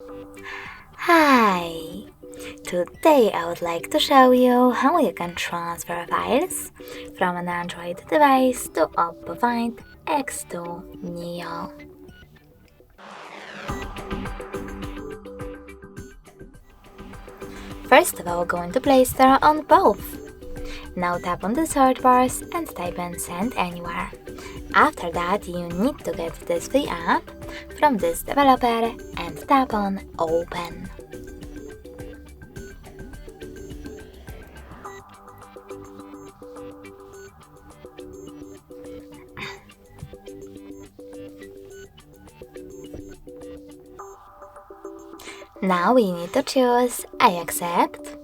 Hi! Today I would like to show you how you can transfer files from an Android device to OPPO Find X2 Neo. First of all, go into Play Store on both. Now tap on the search bars and type in Send Anywhere. After that, you need to get this free app from this developer and tap on Open. Now we need to choose I accept,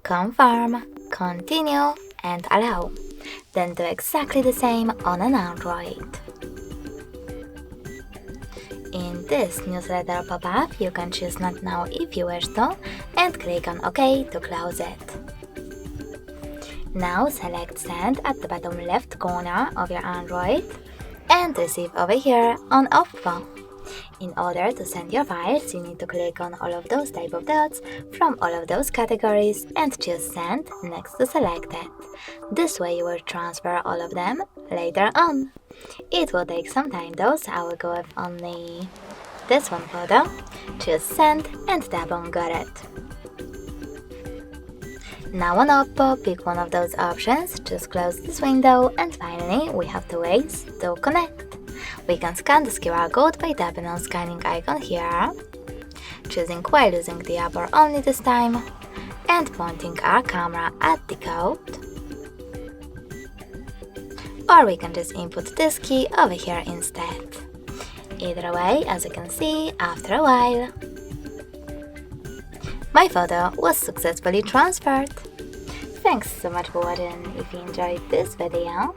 confirm, continue and allow. Then do exactly the same on an Android. In this newsletter pop-up, you can choose Not Now if you wish to and click on OK to close it. Now select Send at the bottom left corner of your Android and Receive over here on OPPO. In order to send your files, you need to click on all of those type of dots from all of those categories and choose Send next to Selected. This way you will transfer all of them later on. It will take some time though, so I will go with only this one photo. Choose Send and tap on Got It. Now on OPPO, pick one of those options, just close this window, and finally we have two ways to connect. We can scan this QR code by tapping on scanning icon here, choosing while using the app or only this time, and pointing our camera at the code. Or we can just input this key over here instead. Either way, as you can see, after a while, my photo was successfully transferred. Thanks so much for watching. If you enjoyed this video,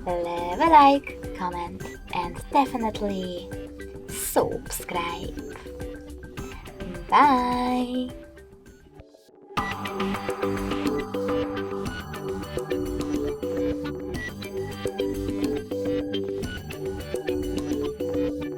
leave a like, comment, and definitely subscribe. Bye!